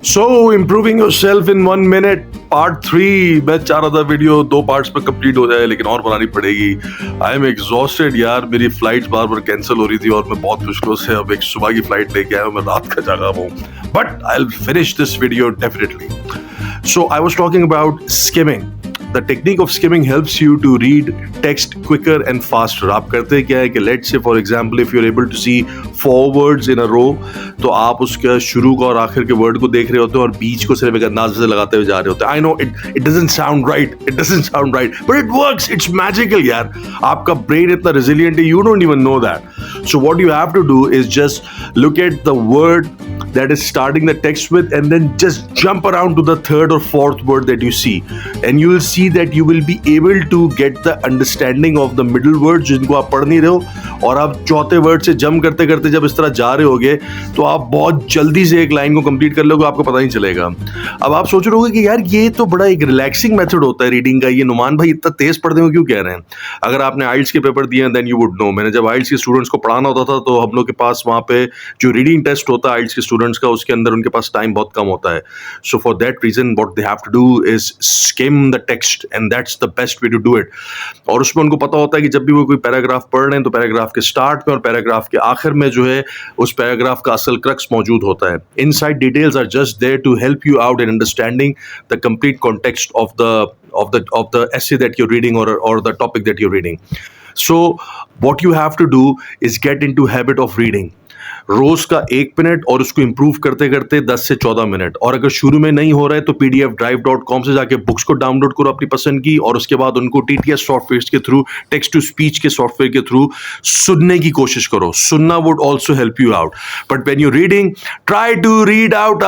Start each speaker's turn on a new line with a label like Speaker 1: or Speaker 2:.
Speaker 1: So, improving yourself in 1 minute, part 3। मैं चाह रहा था वीडियो 2 पार्ट्स में कंप्लीट हो जाए, लेकिन और बनानी पड़ेगी। आई एम एग्जॉस्टेड यार, मेरी फ्लाइट्स बार बार कैंसिल हो रही थी और मैं बहुत मुश्किलों से अब एक सुबह की फ्लाइट लेके आया हूँ। मैं रात का जागा हूँ, but I will finish this video definitely. So I was talking about skimming. The technique of skimming helps you to read text quicker and faster. आप करते क्या है कि let's say for example if you're able to see 4 words in a row, तो आप उसका शुरू का और आखिर के वर्ड को देख रहे होते हो और बीच को सिर्फ एक अंदाजे से लगाते हुए जा रहे होते हैं। I know it doesn't sound right, but it works. It's magical यार। आपका brain इतना resilient है, you don't even know that. So what you have to do is just look at the word that is starting the text with and then just jump around to the third or fourth word that you see, and you will see that you will be able to get the understanding of the middle words जिनको आप पढ़ नहीं रहे हो, और आप चौथे word से जंप करते करते जब इस तरह जा रहे होगे तो आप बहुत जल्दी से एक लाइन को कंप्लीट कर लोगे, आपको पता नहीं चलेगा। अब आप सोच रहे होगे कि यार ये तो बड़ा एक रिलैक्सिंग मेथड होता है रीडिंग का, ये नुमान भाई इतना तेज पढ़ते हो क्यों कह रहे हैं? अगर आपने आइल्स के पेपर दिए देन यू वुड नो। मैंने जब आइल्स के स्टूडेंट्स को पढ़ाना होता था तो हम लोग के पास वहाँ पे जो रीडिंग टेस्ट होता है आइल्स के स्टूडेंट्स का, उसके अंदर उनके पास टाइम बहुत कम होता है। So for that reason what they have to do is skim the text, and that's the best way to do it. और उसमें उनको पता होता है कि जब भी वो कोई पैराग्राफ पढ़ रहे हैं तो पैराग्राफ के स्टार्ट में और पैराग्राफ के आखिर में जो है उस पैराग्राफ का असल क्रक्स मौजूद होता है। Inside details are just there to help you out in understanding the complete context of the essay that you're reading or the topic that you're reading. So what you have to do is get into habit of reading. रोज का 1 minute और उसको improve करते करते 10 से 14 minute. और अगर शुरू में नहीं हो रहा है तो pdfdrive.com से जाके बुक्स को डाउनलोड करो अपनी पसंद की, और उसके बाद उनको TTS सॉफ्टवेयर के थ्रू, टेक्स्ट टू स्पीच के सॉफ्टवेयर के थ्रू सुनने की कोशिश करो। सुनना would also help you out, but when you reading try to read out